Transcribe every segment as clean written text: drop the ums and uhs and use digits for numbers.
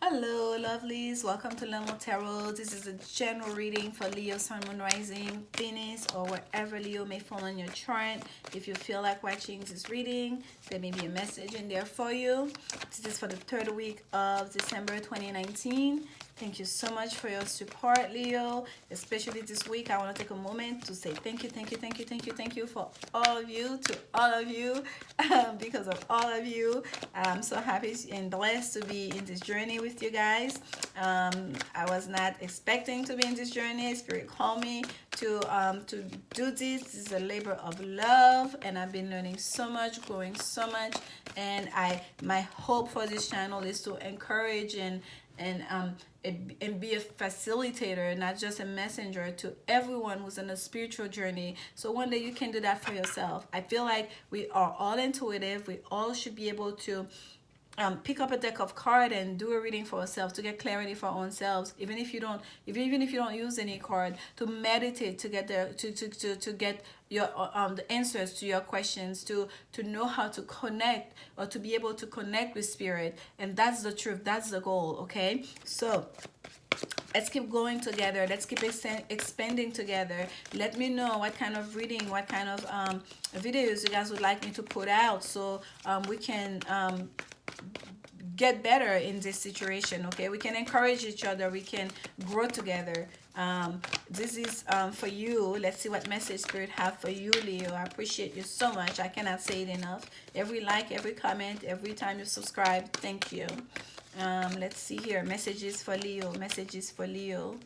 Hello, lovelies. Welcome to lanmoutarot. This is a general reading for Leo, Sun, Moon, Rising, Venus, or wherever Leo may fall on your chart. If you feel like watching this reading, there may be a message in there for you. This is for the third week of December 2019. Thank you so much for your support, Leo. Especially this week, I want to take a moment to say thank you, thank you, thank you, thank you, thank you for all of you, to all of you. Because of all of you, I'm so happy and blessed to be in this journey with you guys. I was not expecting to be in this journey. Spirit called me to do this. This is a labor of love, and I've been learning so much, growing so much. And my hope for this channel is to encourage and be a facilitator, not just a messenger, to everyone who's on a spiritual journey. So one day you can do that for yourself. I feel like we are all intuitive. We all should be able to pick up a deck of cards and do a reading for ourselves, to get clarity for our own selves. Even if you don't use any card, to meditate, to get there, to get your the answers to your questions, to know how to connect, or to be able to connect with spirit. And that's the truth. That's the goal. Okay, so let's keep going together. Let's keep expanding together. Let me know what kind of reading, what kind of videos you guys would like me to put out, so we can get better in this situation. Okay, we can encourage each other, we can grow together. This is for you. Let's see what message spirit have for you, Leo. I appreciate you so much. I cannot say it enough. Every like, every comment, every time you subscribe, thank you. Let's see here. Messages for Leo. Messages for Leo.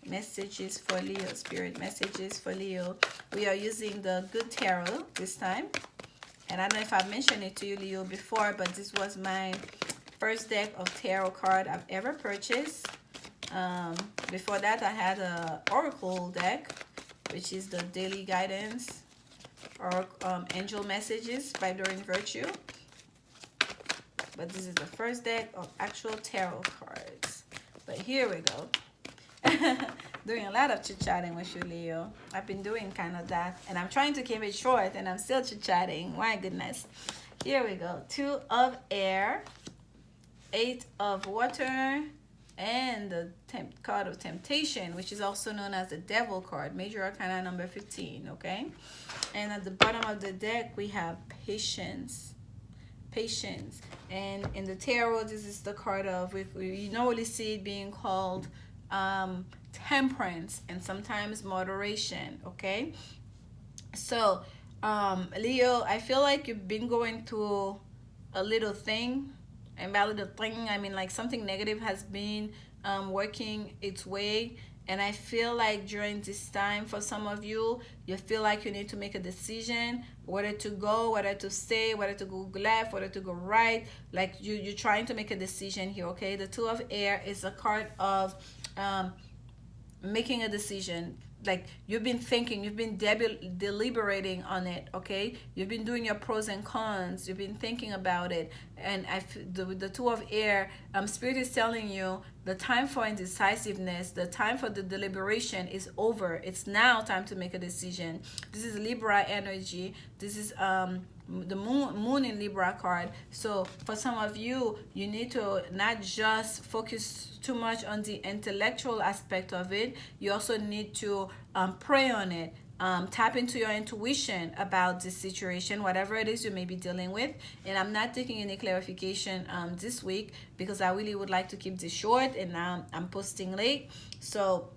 Messages for Leo. Spirit messages for Leo. We are using the Good Tarot this time. And I don't know if I've mentioned it to you, Leo, before, but this was my first deck of tarot card I've ever purchased. Before that, I had a Oracle deck, which is the Daily Guidance or Angel Messages by Doreen Virtue. But this is the first deck of actual tarot cards. But here we go. Doing a lot of chit-chatting with you, Leo. I've been doing kind of that, and I'm trying to keep it short, and I'm still chit-chatting. My goodness. Here we go. 2 of air, 8 of water, and the card of temptation, which is also known as the devil card, major arcana number 15. Okay, and at the bottom of the deck we have patience. Patience. And in the tarot, this is the card of, we normally see it being called temperance and sometimes moderation. Okay, so Leo, I feel like you've been going through a little thing, and by little thing I mean like something negative has been working its way. And I feel like during this time, for some of you, you feel like you need to make a decision, whether to go, whether to stay, whether to go left, whether to go right. Like you're trying to make a decision here. Okay, the 2 of air is a card of making a decision. Like you've been thinking, you've been deliberating on it. Okay, you've been doing your pros and cons, you've been thinking about it. And the 2 of air, spirit is telling you the time for indecisiveness, the time for the deliberation is over. It's now time to make a decision. This is Libra energy. This is the moon in Libra card. So for some of you, you need to not just focus too much on the intellectual aspect of it. You also need to pray on it. Tap into your intuition about this situation, whatever it is you may be dealing with. And I'm not taking any clarification this week, because I really would like to keep this short, and I'm posting late. So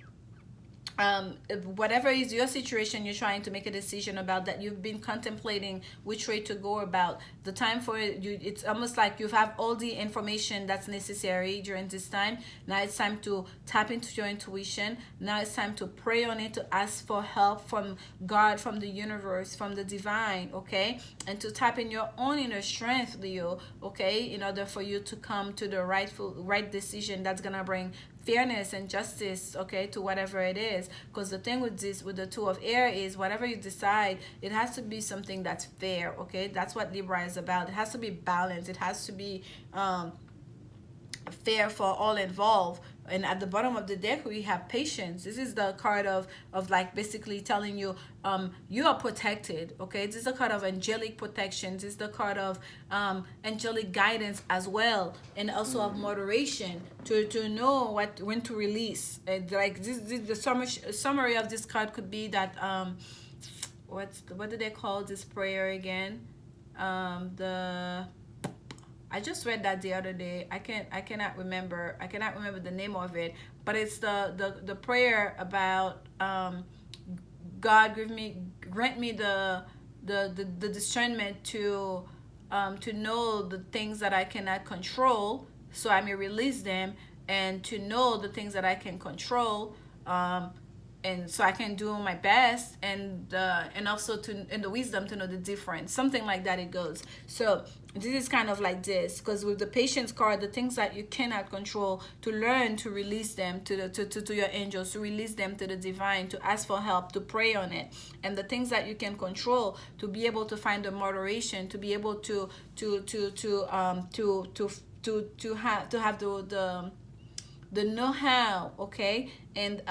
whatever is your situation, you're trying to make a decision about, that you've been contemplating which way to go about. The time for it, it's almost like you have all the information that's necessary during this time. Now it's time to tap into your intuition. Now it's time to pray on it, to ask for help from God, from the universe, from the divine. Okay, and to tap in your own inner strength, Leo. Okay, in order for you to come to the right decision that's gonna bring fairness and justice, okay, to whatever it is. Because the thing with the 2 of air is, whatever you decide, it has to be something that's fair. Okay, that's what Libra is about. It has to be balanced. It has to be fair for all involved. And at the bottom of the deck, we have patience. This is the card of like basically telling you you are protected. Okay, this is the card of angelic protection. This is the card of angelic guidance as well, and also of moderation to know when to release. Like this the summary of this card could be that what do they call this prayer again? I just read that the other day. I cannot remember the name of it, but it's the prayer about God grant me the discernment to know the things that I cannot control, so I may release them, and to know the things that I can control, and so I can do my best, and also and the wisdom to know the difference, something like that it goes. So this is kind of like this, because with the patience card, the things that you cannot control, to learn to release them to your angels, to release them to the divine, to ask for help, to pray on it. And the things that you can control, to be able to find the moderation, to be able to have the know-how, okay, and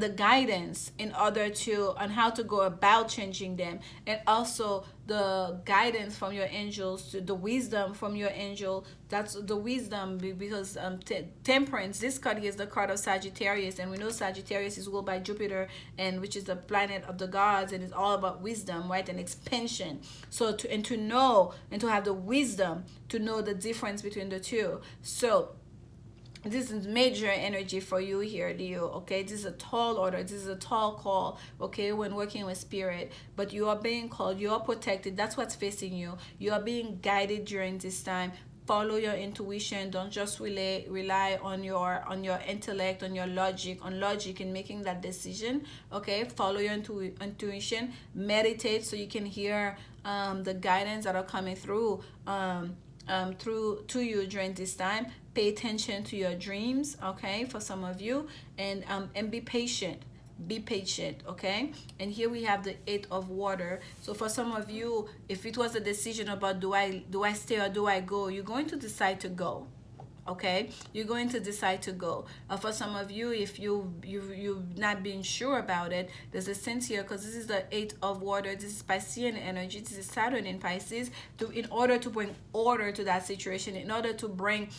the guidance in order on how to go about changing them, and also the guidance from your angels, to the wisdom from your angel. That's the wisdom, because temperance, this card is the card of Sagittarius, and we know Sagittarius is ruled by Jupiter, and which is the planet of the gods, and it's all about wisdom, right, and expansion. So to know and to have the wisdom to know the difference between the two. So this is major energy for you here, Leo. Okay, this is a tall order, this is a tall call, okay, when working with spirit. But you are being called, you are protected. That's what's facing you. You are being guided during this time. Follow your intuition. Don't just rely on your intellect, on your logic, in making that decision. Okay, follow your intuition. Meditate so you can hear the guidance that are coming through to you during this time. Pay attention to your dreams, okay, for some of you, and be patient. Be patient, okay. And here we have the 8 of water. So for some of you, if it was a decision about do I stay or do I go, you're going to decide to go. Okay, you're going to decide to go. For some of you, if you've not been sure about it, there's a sense here, because this is the 8 of water. This is Piscean energy. This is Saturn in Pisces. In order to bring order to that situation, in order to bring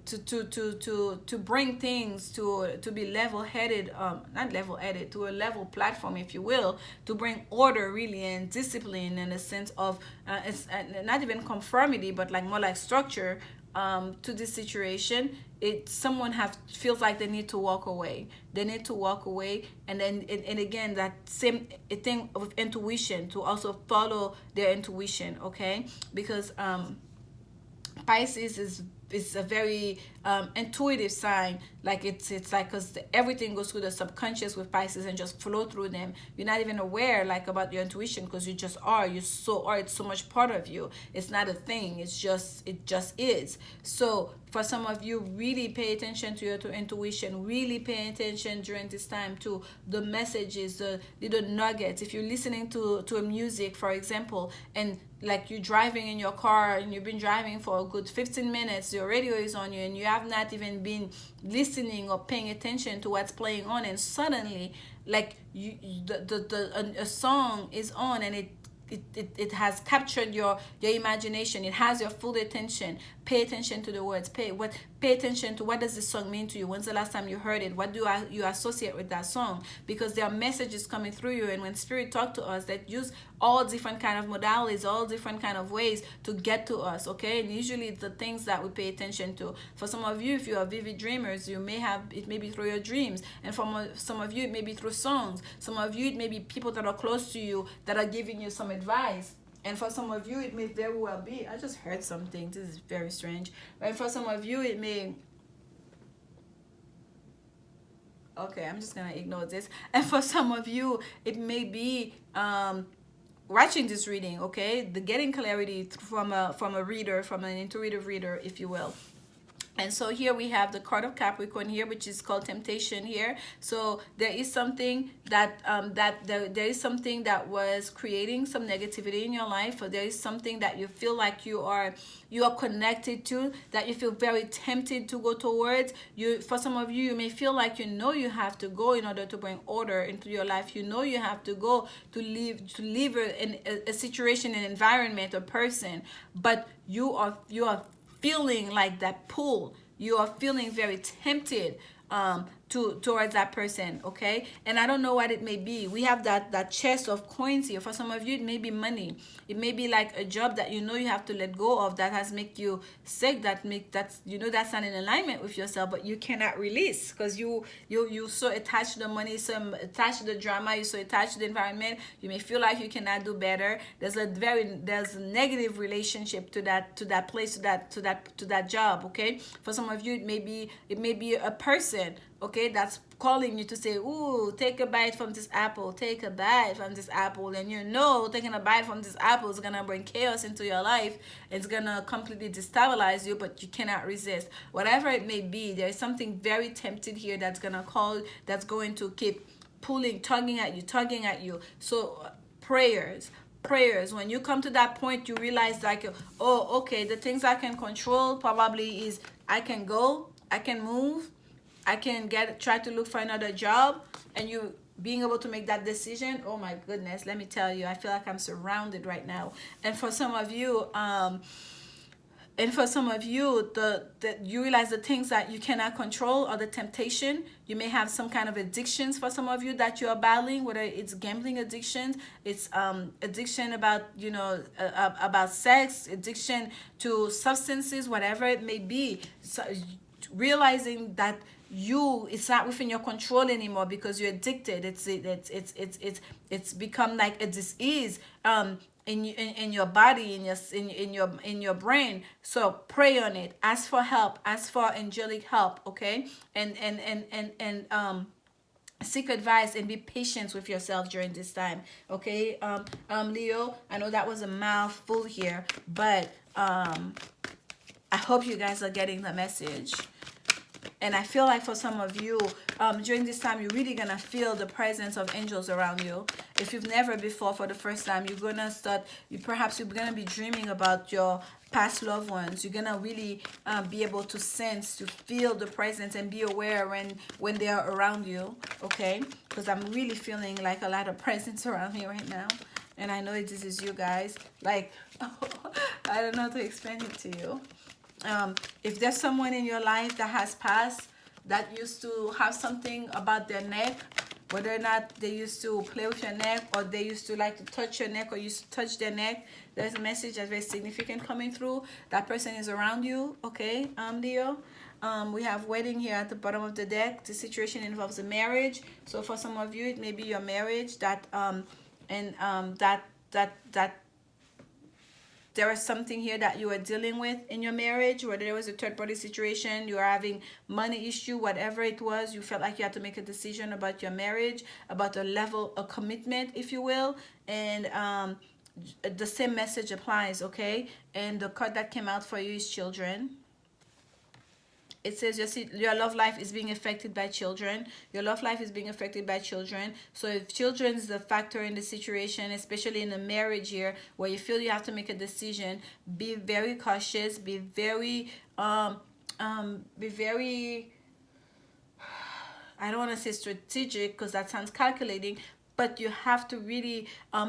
to bring things to be level-headed, not level-headed, to a level platform, if you will, to bring order really, and discipline, in a sense of it's not even conformity, but like more like structure to this situation. Someone feels like they need to walk away. They need to walk away, and then and again, that same thing with intuition, to also follow their intuition, okay, because Pisces is a very intuitive sign. Like it's like, because everything goes through the subconscious with Pisces and just flow through them. You're not even aware like about your intuition, because you just are. It's so much part of you. It's not a thing. It just is. So for some of you, really pay attention to your intuition. Really pay attention during this time to the messages, the little nuggets. If you're listening to a music, for example, and like you're driving in your car and you've been driving for a good 15 minutes, your radio is on you, and you have not even been listening or paying attention to what's playing on, and suddenly like a song is on, and it has captured your imagination. It has your full attention. Pay attention to the words. Pay attention to what does this song mean to you. When's the last time you heard it? What do you associate with that song? Because there are messages coming through you, and when spirit talk to us, that use all different kind of modalities, all different kind of ways to get to us, okay? And usually it's the things that we pay attention to. For some of you, if you are vivid dreamers, it may be through your dreams, and for some of you, it may be through songs. Some of you, it may be people that are close to you that are giving you some advice. And for some of you, it may very well be, I just heard something, this is very strange. And for some of you, it may, okay, I'm just gonna ignore this. And for some of you, it may be watching this reading, okay, the getting clarity from a reader, from an intuitive reader, if you will. And so here we have the card of Capricorn here, which is called temptation here. So there is something that there is something that was creating some negativity in your life, or there is something that you feel like you are connected to, that you feel very tempted to go towards. You, for some of you, you may feel like you have to go in order to bring order into your life. You have to go to leave a situation, an environment, a person, but you are feeling like that pull. You are feeling very tempted towards that person, okay? And I don't know what it may be. We have that chest of coins here. For some of you, it may be money. It may be like a job that you have to let go of, that has make you sick, that's that's not in alignment with yourself, but you cannot release because you so attached to the money, so attached to the drama, you so attached to the environment. You may feel like you cannot do better. There's a negative relationship to that place, to that job, okay? For some of you, it may be a person, okay, that's calling you to say, ooh, take a bite from this apple, take a bite from this apple. And taking a bite from this apple is gonna bring chaos into your life. It's gonna completely destabilize you, but you cannot resist. Whatever it may be, there's something very tempted here that's going to keep pulling, tugging at you. So prayers, when you come to that point, you realize like, oh, okay, the things I can control probably is I can go, I can move, I can try to look for another job, and you being able to make that decision. Oh my goodness, let me tell you, I feel like I'm surrounded right now. And for some of you, you realize the things that you cannot control or the temptation. You may have some kind of addictions for some of you that you are battling, whether it's gambling addictions, it's addiction about about sex, addiction to substances, whatever it may be. So realizing that it's not within your control anymore because you're addicted. It's become like a disease in your body, in your brain. So pray on it, ask for help, ask for angelic help, okay? And seek advice and be patient with yourself during this time, okay? Leo, I know that was a mouthful here, but I hope you guys are getting the message. And I feel like for some of you, during this time, you're really going to feel the presence of angels around you. If you've never before, for the first time, you're going to perhaps you're going to be dreaming about your past loved ones. You're going to really be able to sense, to feel the presence and be aware when they are around you, okay? Because I'm really feeling like a lot of presence around me right now. And I know this is you guys. Like, I don't know how to explain it to you. If there's someone in your life that has passed, that used to have something about their neck, whether or not they used to play with your neck, or they used to like to touch your neck, or used to touch their neck, there's a message that's very significant coming through. That person is around you, okay, Leo? We have wedding here at the bottom of the deck. The situation involves a marriage. So for some of you, it may be your marriage that there is something here that you are dealing with in your marriage, whether there was a third-party situation, you are having money issue, whatever it was, you felt like you had to make a decision about your marriage, about a level of commitment, if you will, and the same message applies, okay? And the card that came out for you is children. It says your love life is being affected by children. Your love life is being affected by children. So if children is a factor in the situation, especially in a marriage here where you feel you have to make a decision, be very cautious. Be very, I don't want to say strategic because that sounds calculating, but you have to really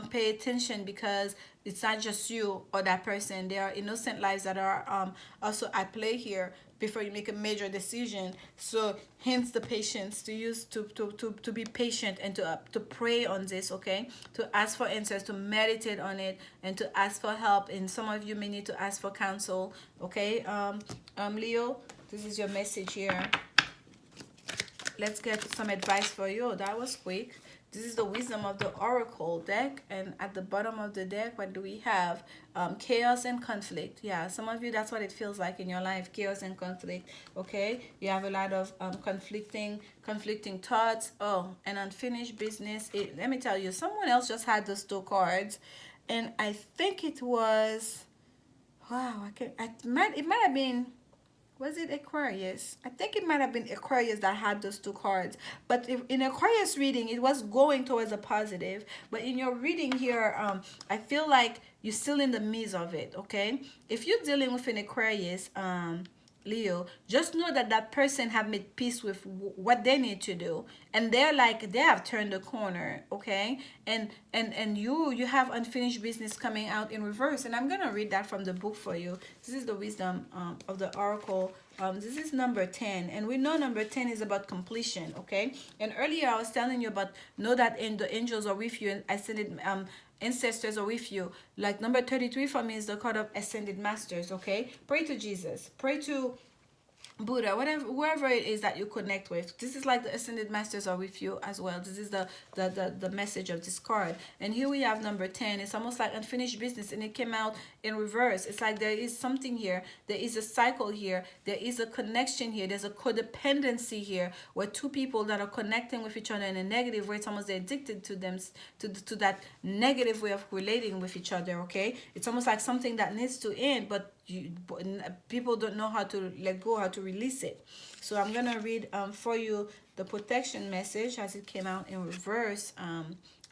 pay attention, because it's not just you or that person. There are innocent lives that are also at play here before you make a major decision. So hence the patience, to use to be patient and to pray on this, okay? To ask for answers, to meditate on it, and to ask for help. And some of you may need to ask for counsel, okay? Leo, this is your message here. Let's get some advice for you. Oh, that was quick. This is the Wisdom of the Oracle deck, and at the bottom of the deck, what do we have? Chaos and conflict. Yeah, some of you, that's what it feels like in your life, chaos and conflict, okay? You have a lot of conflicting thoughts. Oh, and unfinished business. Let me tell you, someone else just had those two cards, and I think it was, wow, it might have been, Was it Aquarius? I think it might have been Aquarius that had those two cards. But if, in Aquarius reading, it was going towards a positive. But in your reading here, I feel like you're still in the midst of it, okay? If you're dealing with an Aquarius, Leo, just know that that person have made peace with what they need to do, and they're like they have turned the corner, okay? And you have unfinished business coming out in reverse, and I'm gonna read that from the book for you. This is the wisdom of the oracle. This is number 10, and we know number 10 is about completion, okay? And earlier I was telling you about know that in the angels are with you, and I said it ancestors are with you. Like number 33 for me is the card of ascended masters, okay? Pray to Jesus, pray to Buddha, whatever, whoever it is that you connect with. This is like the ascended masters are with you as well. This is the message of this card. And here we have number 10. It's almost like unfinished business, and it came out in reverse. It's like there is something here. There is a cycle here. There is a connection here. There's a codependency here where two people that are connecting with each other in a negative way, it's almost they're addicted to them, to that negative way of relating with each other, okay? It's almost like something that needs to end, but people don't know how to let go, how to release it. So I'm gonna read for you the protection message as it came out in reverse,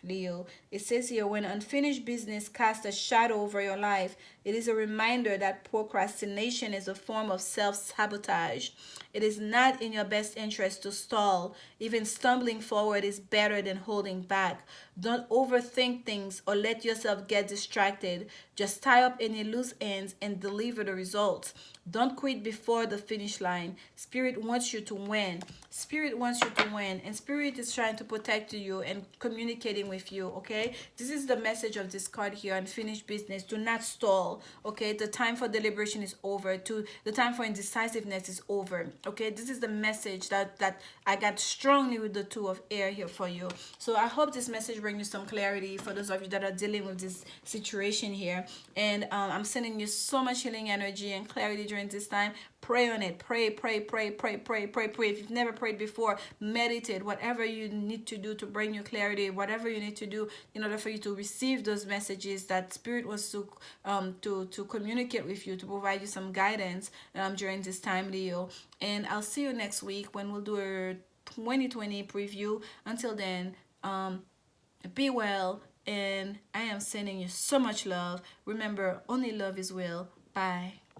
Leo. It says here, when unfinished business casts a shadow over your life, it is a reminder that procrastination is a form of self-sabotage. It is not in your best interest to stall. Even stumbling forward is better than holding back. Don't overthink things or let yourself get distracted. Just tie up any loose ends and deliver the results. Don't quit before the finish line. Spirit wants you to win. Spirit wants you to win. And Spirit is trying to protect you and communicating with you, okay? This is the message of this card here, unfinished business. Do not stall, okay? The time for deliberation is over. The time for indecisiveness is over, okay? This is the message that I got strongly with the two of air here for you. So I hope this message brings you some clarity for those of you that are dealing with this situation here. And I'm sending you so much healing energy and clarity during this time. Pray on it. Pray. If you've never prayed before, meditate. Whatever you need to do to bring you clarity, whatever you need to do in order for you to receive those messages that Spirit wants to communicate with you, to provide you some guidance during this time, Leo. And I'll see you next week when we'll do a 2020 preview. Until then, be well, and I am sending you so much love. Remember, only love is real. Bye.